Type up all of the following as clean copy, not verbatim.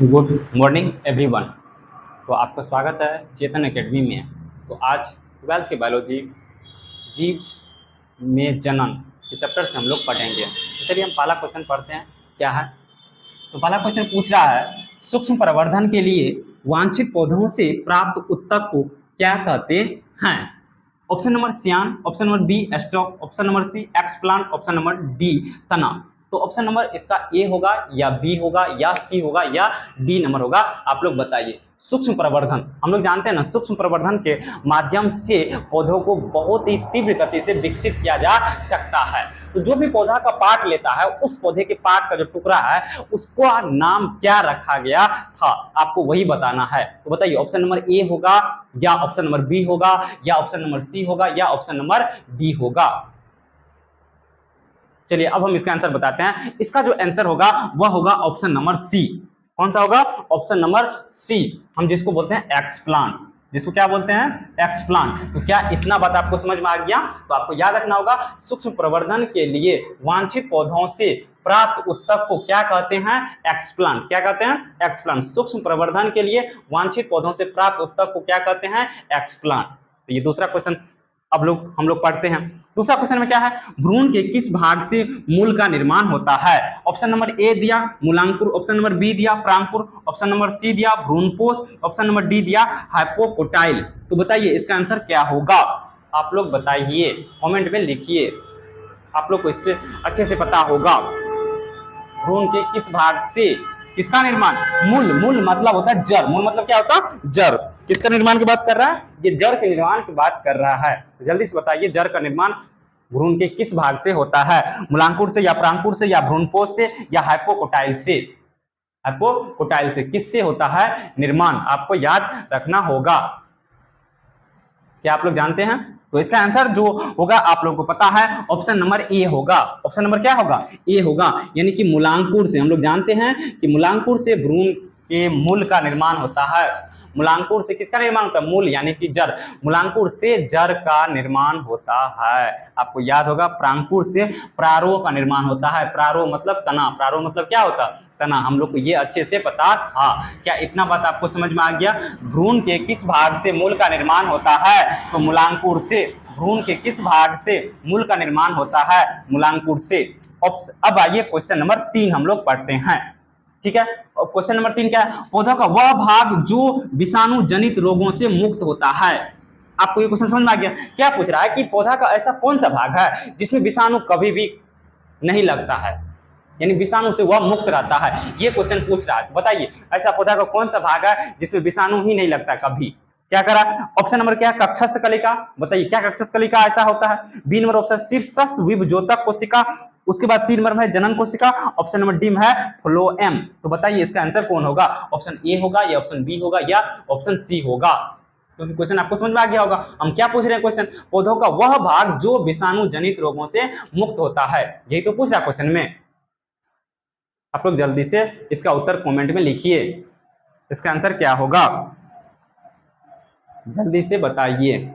Good morning everyone. तो आपका स्वागत है चेतन एकेडमी में। तो आज ट्वेल्थ के बायोलॉजी जीव में जनन के चैप्टर से हम लोग पढ़ेंगे। तो चलिए हम पहला क्वेश्चन पढ़ते हैं क्या है। तो पहला क्वेश्चन पूछ रहा है, सूक्ष्म प्रवर्धन के लिए वांछित पौधों से प्राप्त उत्तक को क्या कहते हैं। Option number scion, option number B stock, option number C explant, option number D तना। तो ऑप्शन नंबर इसका ए होगा या बी होगा या सी होगा या डी नंबर होगा, आप लोग बताइए। सूक्ष्म प्रवर्धन हम लोग जानते हैं ना, सूक्ष्म प्रवर्धन के माध्यम से पौधों को बहुत ही तीव्र गति से विकसित किया जा सकता है। तो जो भी पौधा का पार्ट लेता है, उस पौधे के पार्ट का जो टुकड़ा है उसका नाम क्या रखा गया था, आपको वही बताना है। तो बताइए ऑप्शन नंबर ए होगा या ऑप्शन नंबर बी होगा या ऑप्शन नंबर सी होगा या ऑप्शन नंबर डी होगा। चलिए अब हम इसका आंसर बताते हैं। इसका जो आंसर होगा वह होगा ऑप्शन नंबर सी। कौन सा होगा? Option number C. हम जिसको बोलते हैं एक्सप्लांट, जिसको क्या बोलते हैं? एक्सप्लांट। तो क्या इतना बात आपको समझ में आ गया? तो आपको याद रखना होगा, सूक्ष्म प्रवर्धन के लिए वांछित पौधों से प्राप्त उत्तक को क्या कहते हैं? एक्सप्लांट। क्या कहते हैं? एक्सप्लांट। सूक्ष्म प्रवर्धन के लिए वांछित पौधों से प्राप्त उत्तक को क्या कहते हैं? एक्सप्लांट। तो ये दूसरा क्वेश्चन अब हम लोग पढ़ते हैं। दूसरा क्वेश्चन में क्या है, भ्रूण के किस भाग से मूल का निर्माण होता है। ऑप्शन नंबर ए दिया मूलांकुर, ऑप्शन नंबर बी दिया प्रांकुर, ऑप्शन नंबर सी दिया भ्रूणपोष, ऑप्शन नंबर डी दिया हाइपोकोटाइल। तो बताइए इसका आंसर क्या होगा, आप लोग बताइए, कमेंट में लिखिए। आप लोग को इससे अच्छे से पता होगा भ्रूण के किस भाग से किसका निर्माण। मूल, मूल मतलब होता है जड़। मूल मतलब क्या होता है? जड़। किसका निर्माण की बात कर रहा है? ये जड़ के निर्माण की बात कर रहा है। तो जल्दी से बताइए जड़ का निर्माण भ्रूण के किस भाग से होता है। मूलांकुर से या प्रांकुर से या भ्रूणपोष से या हाइपोकोटाइल से। हाइपोकोटाइल से किससे होता है निर्माण, आपको याद रखना होगा। क्या आप लोग जानते हैं? तो इसका आंसर जो होगा आप लोगों को पता है, ऑप्शन नंबर ए होगा। ऑप्शन नंबर क्या होगा? ए होगा। यानी कि मूलांकुर से, हम लोग जानते हैं कि मूलांकुर से भ्रूण के मूल का निर्माण होता है। मूलांकुर से किसका निर्माण होता है? मूल यानी कि जड़। मूलांकुर से जड़ का निर्माण होता है। आपको याद होगा प्रांकुर से प्रारोह का निर्माण होता है। प्रारोह मतलब तना, प्रारोह मतलब क्या होता है? तना। हम लोग को ये अच्छे से पता था। क्या इतना बात आपको समझ में आ गया? भ्रूण के किस भाग से मूल का निर्माण होता है? तो मूलांकुर से। भ्रूण के किस भाग से मूल का निर्माण होता है? मूलांकुर से। अब आइए क्वेश्चन नंबर 3 हम लोग पढ़ते हैं। ठीक है, क्वेश्चन नंबर 3 क्या है? पौधा का वह भाग जो विषाणु जनित रोगों से मुक्त होता है। आपको ये क्वेश्चन समझ में आ गया? क्या पूछ रहा है कि पौधा का ऐसा कौन सा भाग है जिसमें विषाणु कभी भी नहीं लगता है, यानी विषाणु से वह मुक्त रहता है। ये क्वेश्चन पूछ रहा है। बताइए ऐसा पौधा का कौन सा भाग है जिसमें विषाणु ही नहीं लगता कभी। क्या करा? ऑप्शन नंबर क्या? कक्षस्थ कलिका। बताइए क्या कक्षस्थ कलिका ऐसा होता है? बी नंबर ऑप्शन शीर्षस्थ विभजोतक कोशिका, उसके बाद सी नंबर है जनन कोशिका, ऑप्शन नंबर डी में है फ्लोएम। तो बताइए इसका आंसर कौन होगा? ऑप्शन ए होगा या ऑप्शन बी होगा या ऑप्शन सी होगा। क्योंकि क्वेश्चन आपको समझ में आ गया होगा हम क्या पूछ रहे हैं। क्वेश्चन पौधों का वह भाग जो विषाणु जनित रोगों से मुक्त होता है, यही तो पूछ रहा क्वेश्चन में। आप लोग जल्दी से इसका उत्तर कमेंट में लिखिए, इसका आंसर क्या होगा जल्दी से बताइए।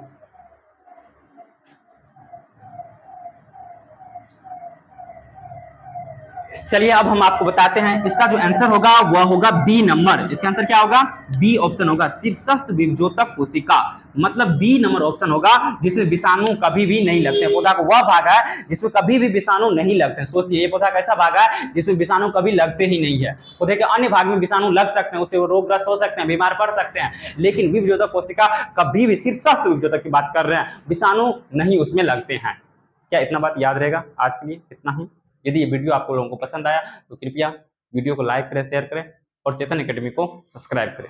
चलिए अब हम आपको बताते हैं, इसका जो आंसर होगा वह होगा बी नंबर। इसका आंसर क्या होगा? बी ऑप्शन होगा, शीर्षस्थ विभजोतक कोशिका। मतलब बी नंबर ऑप्शन होगा जिसमें विषाणु कभी भी नहीं लगते। पौधा का वह भाग है जिसमें कभी भी विषाणु नहीं लगते। सोचिए ये पौधा कैसा भाग है जिसमें विषाणु कभी लगते ही नहीं है। पौधे के अन्य भाग में विषाणु लग सकते हैं, उससे वो रोगग्रस्त हो सकते हैं, बीमार पड़ सकते हैं, लेकिन विभजोतक कोशिका कभी भी, शीर्षस्थ विभजोतक की बात कर रहे हैं, विषाणु नहीं उसमें लगते हैं। क्या इतना बात याद रहेगा? आज के लिए इतना ही। यदि ये वीडियो आपको लोगों को पसंद आया तो कृपया वीडियो को लाइक करें, शेयर करें और चेतन एकेडमी को सब्सक्राइब करें।